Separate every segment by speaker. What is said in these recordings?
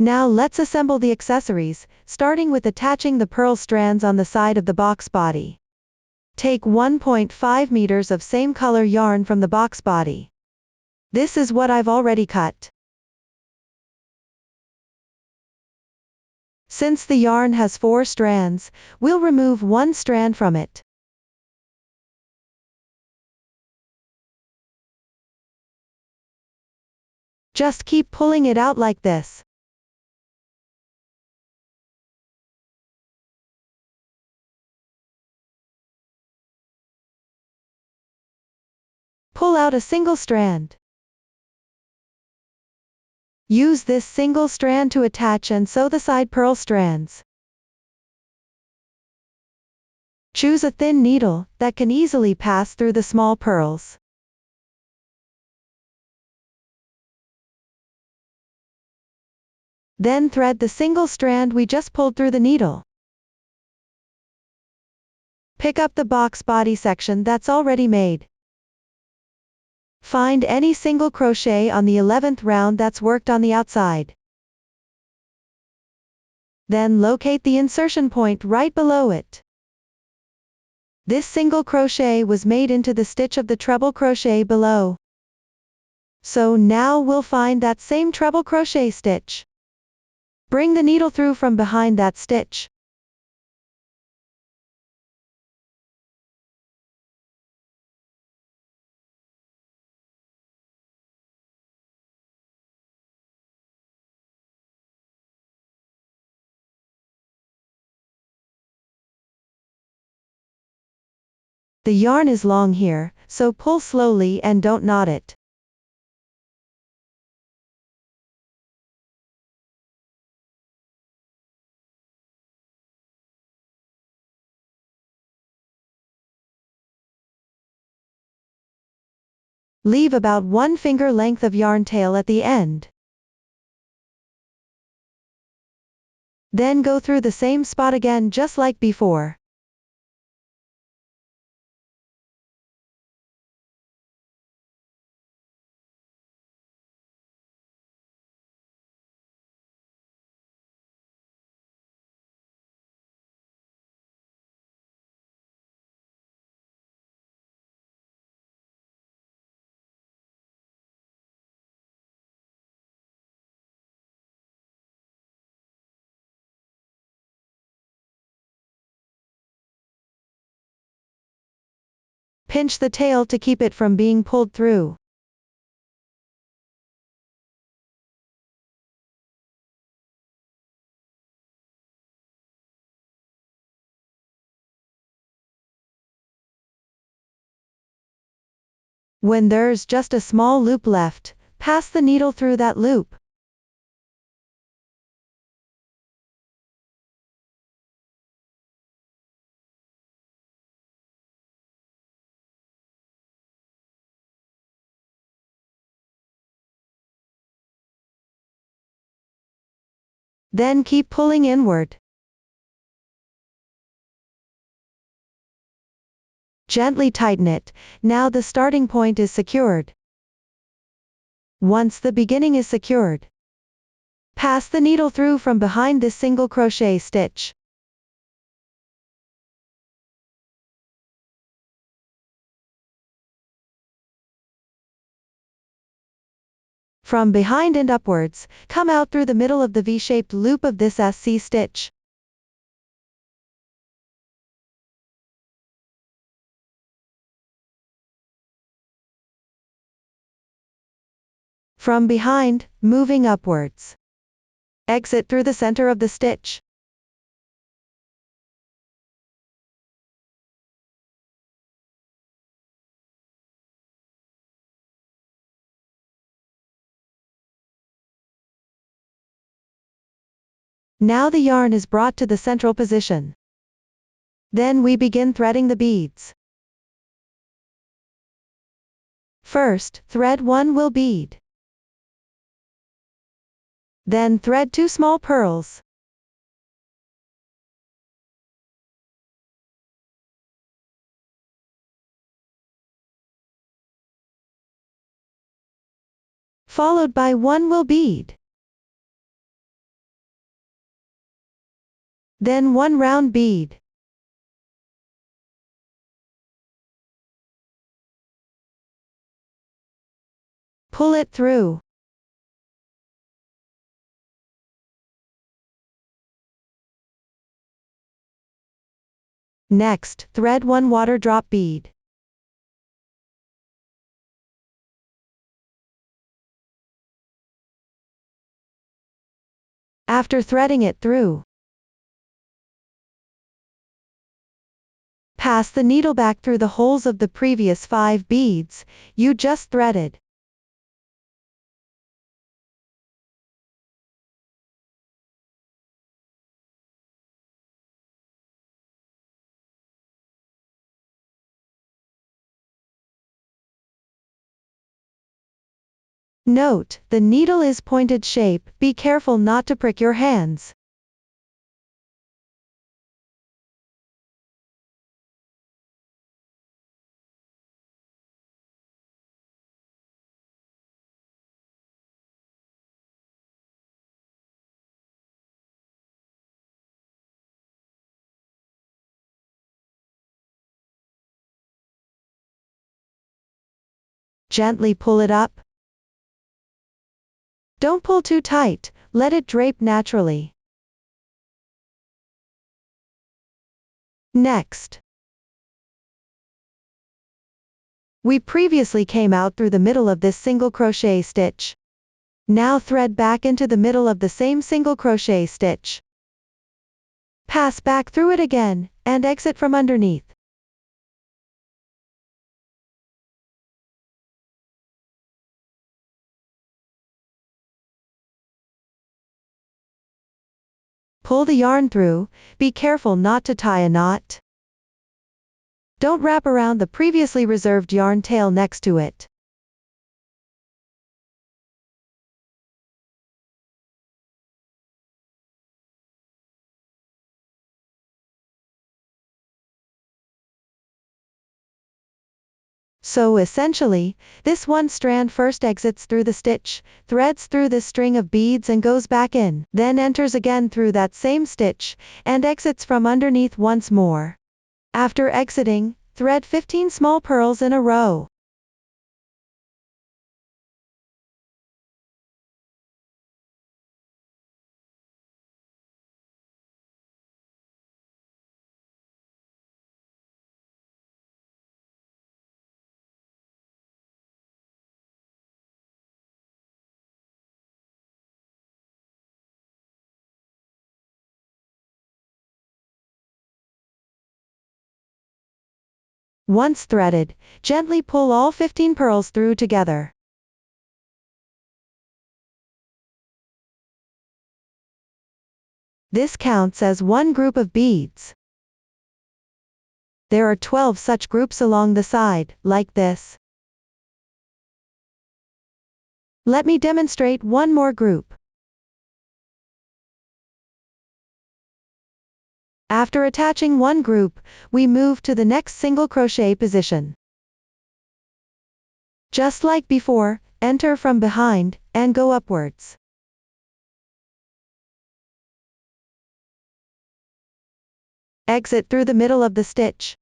Speaker 1: Now let's assemble the accessories, starting with attaching the pearl strands on the side of the box body. Take 1.5 meters of same color yarn from the box body. This is what I've already cut. Since the yarn has 4 strands, we'll remove 1 strand from it. Just keep pulling it out like this. Pull out a single strand. Use this single strand to attach and sew the side pearl strands. Choose a thin needle that can easily pass through the small pearls. Then thread the single strand we just pulled through the needle. Pick up the box body section that's already made. Find any single crochet on the 11th round that's worked on the outside. Then locate the insertion point right below it. This single crochet was made into the stitch of the treble crochet below. So now we'll find that same treble crochet stitch. Bring the needle through from behind that stitch. The yarn is long here, so pull slowly and don't knot it. Leave about 1 finger length of yarn tail at the end. Then go through the same spot again just like before. Pinch the tail to keep it from being pulled through. When there's just a small loop left, pass the needle through that loop. Then keep pulling inward. Gently tighten it. Now the starting point is secured. Once the beginning is secured, pass the needle through from behind this single crochet stitch. From behind and upwards, come out through the middle of the V-shaped loop of this SC stitch. From behind, moving upwards. Exit through the center of the stitch. Now the yarn is brought to the central position. Then we begin threading the beads. First, thread 1 wool bead. Then thread 2 small pearls. Followed by 1 wool bead. Then one round bead. Pull it through. Next, thread one water drop bead. After threading it through, pass the needle back through the holes of the previous 5 beads you just threaded. Note, the needle is pointed shape, be careful not to prick your hands. Gently pull it up. Don't pull too tight, let it drape naturally. Next, we previously came out through the middle of this single crochet stitch. Now thread back into the middle of the same single crochet stitch. Pass back through it again, and exit from underneath. Pull the yarn through, be careful not to tie a knot. Don't wrap around the previously reserved yarn tail next to it. So essentially, this one strand first exits through the stitch, threads through this string of beads and goes back in, then enters again through that same stitch, and exits from underneath once more. After exiting, thread 15 small purls in a row. Once threaded, gently pull all 15 purls through together. This counts as one group of beads. There are 12 such groups along the side, like this. Let me demonstrate one more group. After attaching one group, we move to the next single crochet position. Just like before, enter from behind, and go upwards. Exit through the middle of the stitch.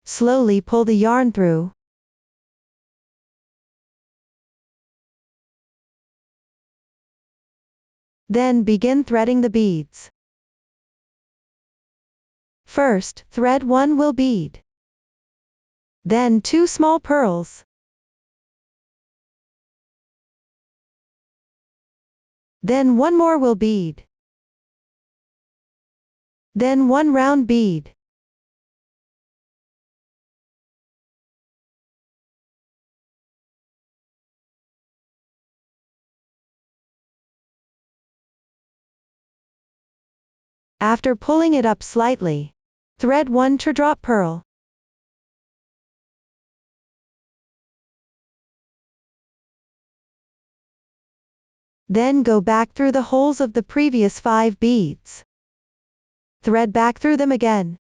Speaker 1: Slowly pull the yarn through. Then begin threading the beads. First, thread one will bead. Then 2 small purls. Then one more will bead. Then one round bead. After pulling it up slightly, thread 1 teardrop purl. Then go back through the holes of the previous 5 beads. Thread back through them again.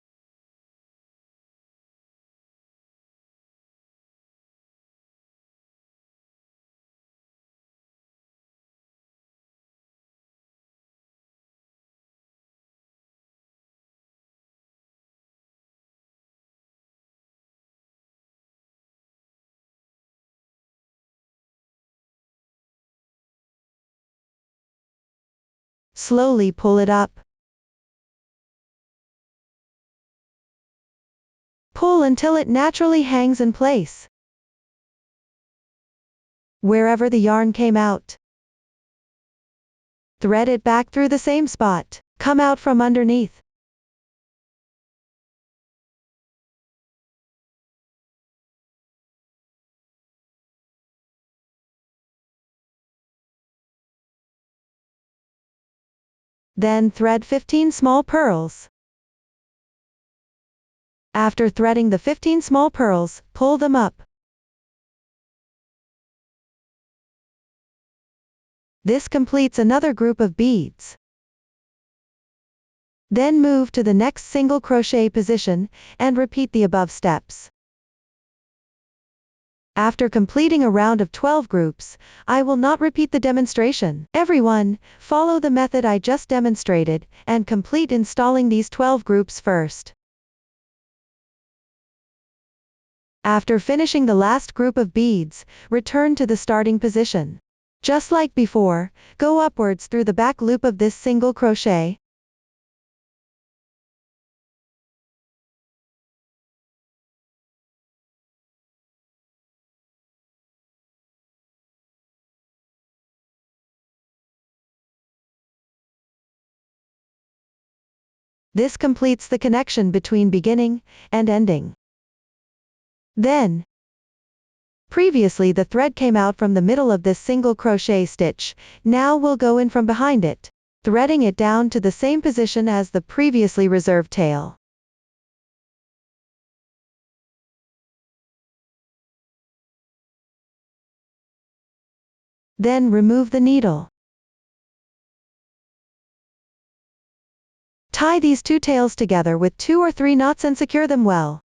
Speaker 1: Slowly pull it up. Pull until it naturally hangs in place, wherever the yarn came out. Thread it back through the same spot. Come out from underneath. Then thread 15 small purls. After threading the 15 small purls, pull them up. This completes another group of beads. Then move to the next single crochet position, and repeat the above steps. After completing a round of 12 groups, I will not repeat the demonstration. Everyone, follow the method I just demonstrated, and complete installing these 12 groups first. After finishing the last group of beads, return to the starting position. Just like before, go upwards through the back loop of this single crochet. This completes the connection between beginning and ending. Then, previously the thread came out from the middle of this single crochet stitch, now we'll go in from behind it, threading it down to the same position as the previously reserved tail. Then remove the needle. Tie these two tails together with 2 or 3 knots and secure them well.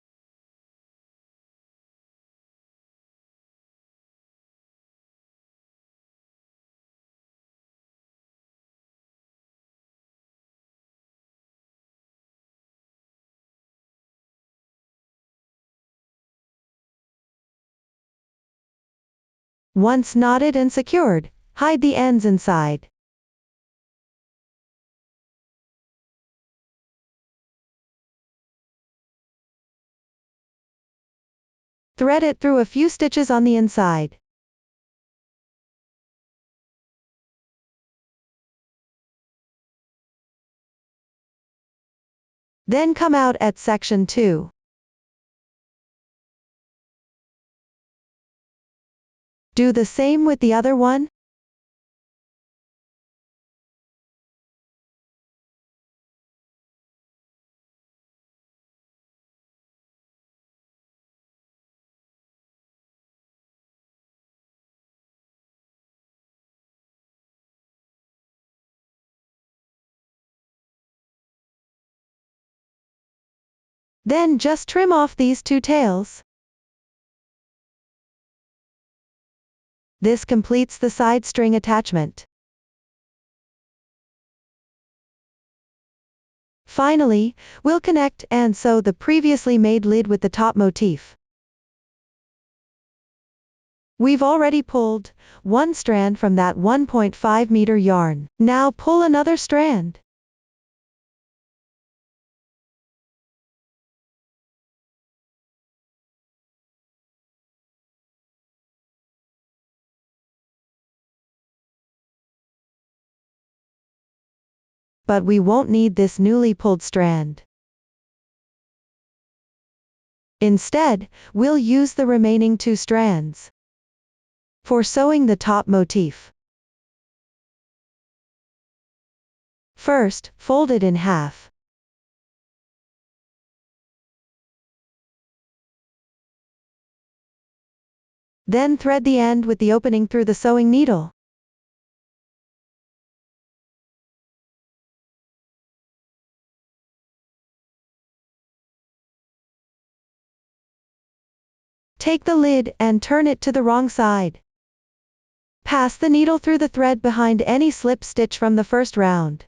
Speaker 1: Once knotted and secured, hide the ends inside. Thread it through a few stitches on the inside. Then come out at section 2. Do the same with the other one. Then just trim off these two tails. This completes the side string attachment. Finally, we'll connect and sew the previously made lid with the top motif. We've already pulled one strand from that 1.5 meter yarn. Now pull another strand. But we won't need this newly pulled strand. Instead, we'll use the remaining 2 strands for sewing the top motif. First, fold it in half. Then thread the end with the opening through the sewing needle. Take the lid and turn it to the wrong side. Pass the needle through the thread behind any slip stitch from the first round.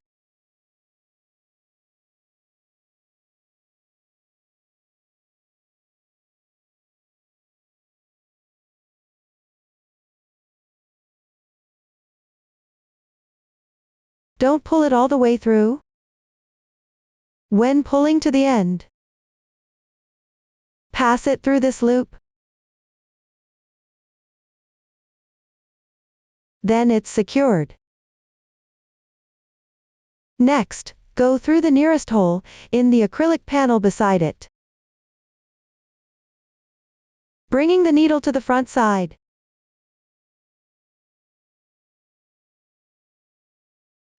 Speaker 1: Don't pull it all the way through. When pulling to the end, pass it through this loop. Then it's secured. Next, go through the nearest hole in the acrylic panel beside it, bringing the needle to the front side.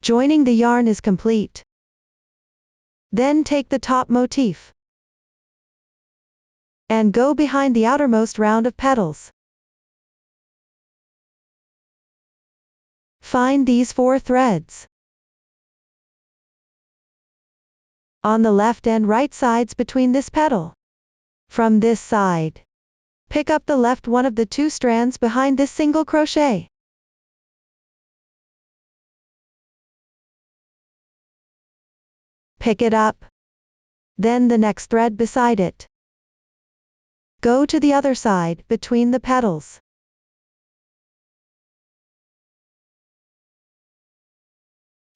Speaker 1: Joining the yarn is complete. Then take the top motif and go behind the outermost round of petals. Find these 4 threads on the left and right sides between this petal. From this side, pick up the left one of the 2 strands behind this single crochet. Pick it up. Then the next thread beside it. Go to the other side between the petals.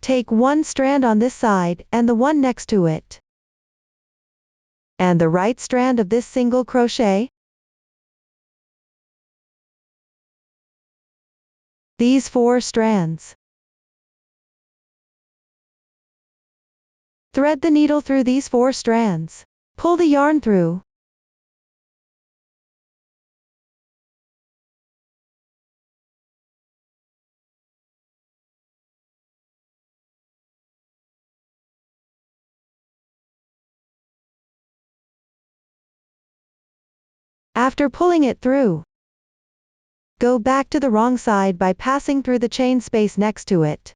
Speaker 1: Take one strand on this side and the one next to it, and the right strand of this single crochet. These 4 strands. Thread the needle through these 4 strands. Pull the yarn through. After pulling it through, go back to the wrong side by passing through the chain space next to it.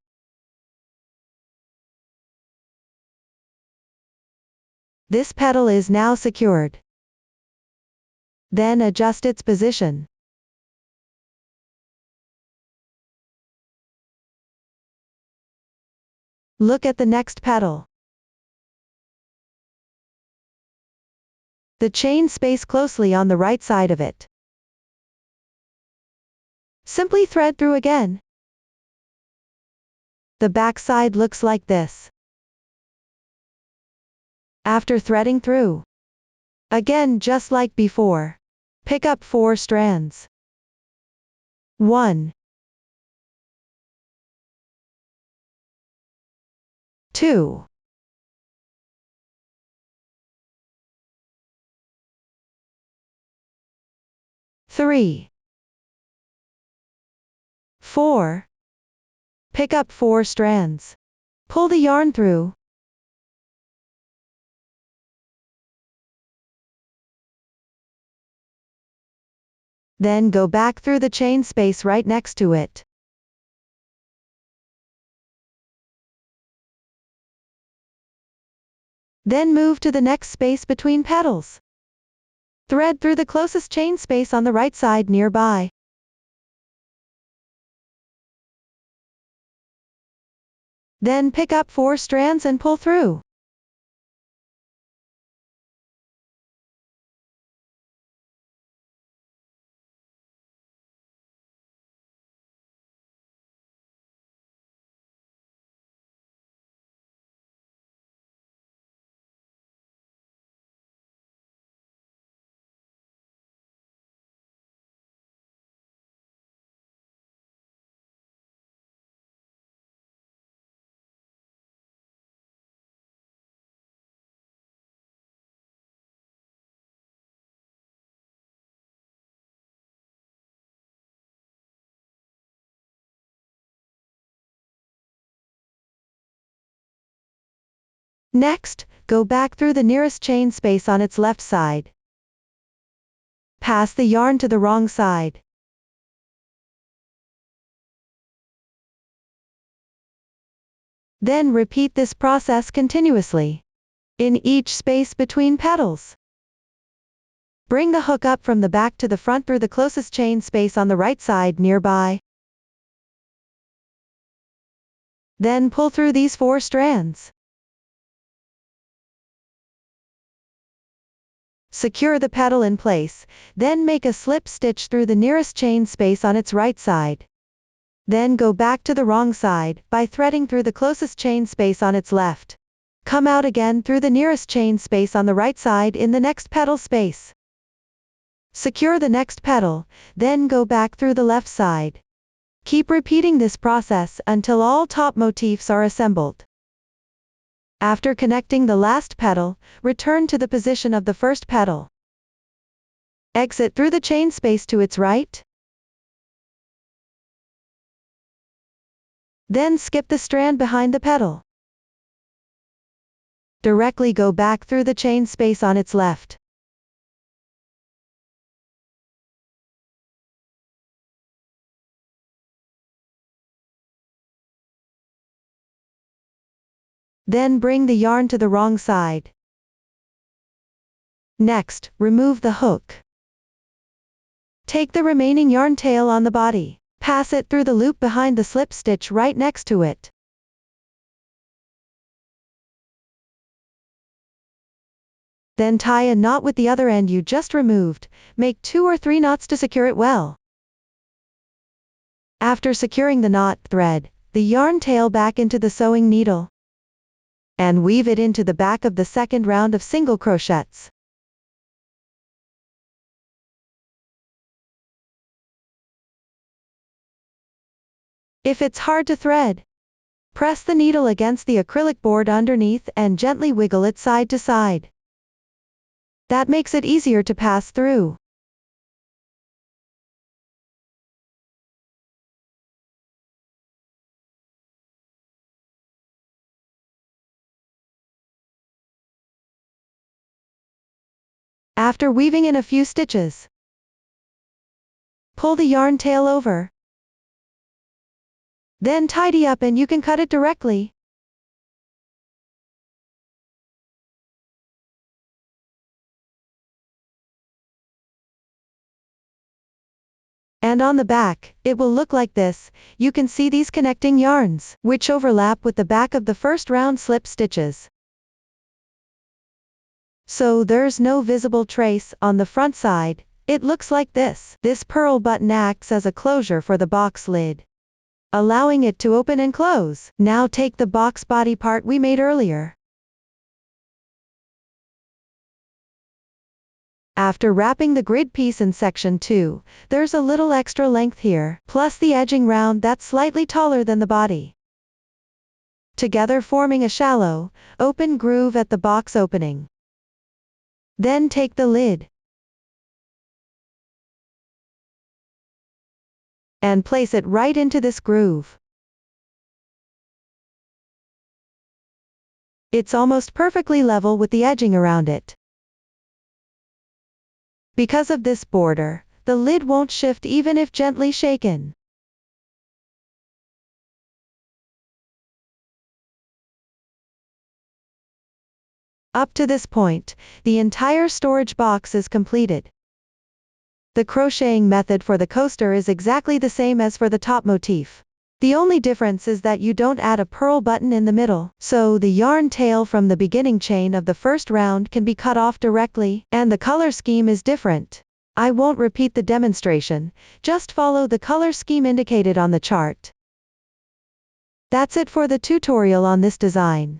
Speaker 1: This petal is now secured. Then adjust its position. Look at the next petal. The chain space closely on the right side of it. Simply thread through again. The back side looks like this. After threading through, again just like before, pick up 4 strands. 1, 2, 3, 4. Pick up 4 strands. Pull the yarn through. Then go back through the chain space right next to it. Then move to the next space between petals. Thread through the closest chain space on the right side nearby. Then pick up 4 strands and pull through. Next, go back through the nearest chain space on its left side. Pass the yarn to the wrong side. Then repeat this process continuously in each space between petals. Bring the hook up from the back to the front through the closest chain space on the right side nearby. Then pull through these 4 strands. Secure the petal in place, then make a slip stitch through the nearest chain space on its right side. Then go back to the wrong side, by threading through the closest chain space on its left. Come out again through the nearest chain space on the right side in the next petal space. Secure the next petal, then go back through the left side. Keep repeating this process until all top motifs are assembled. After connecting the last petal, return to the position of the first petal. Exit through the chain space to its right. Then skip the strand behind the petal. Directly go back through the chain space on its left. Then bring the yarn to the wrong side. Next, remove the hook. Take the remaining yarn tail on the body, pass it through the loop behind the slip stitch right next to it. Then tie a knot with the other end you just removed, make 2 or 3 knots to secure it well. After securing the knot, thread the yarn tail back into the sewing needle and weave it into the back of the second round of single crochets. If it's hard to thread, press the needle against the acrylic board underneath and gently wiggle it side to side. That makes it easier to pass through. After weaving in a few stitches, pull the yarn tail over. Then tidy up and you can cut it directly. And on the back, it will look like this. You can see these connecting yarns, which overlap with the back of the first round slip stitches. So there's no visible trace on the front side. It looks like this. This purl button acts as a closure for the box lid, allowing it to open and close. Now take the box body part we made earlier. After wrapping the grid piece in section 2, there's a little extra length here, plus the edging round that's slightly taller than the body, together forming a shallow, open groove at the box opening. Then take the lid and place it right into this groove. It's almost perfectly level with the edging around it. Because of this border, the lid won't shift even if gently shaken. Up to this point, the entire storage box is completed. The crocheting method for the coaster is exactly the same as for the top motif. The only difference is that you don't add a purl button in the middle, so the yarn tail from the beginning chain of the first round can be cut off directly, and the color scheme is different. I won't repeat the demonstration, just follow the color scheme indicated on the chart. That's it for the tutorial on this design.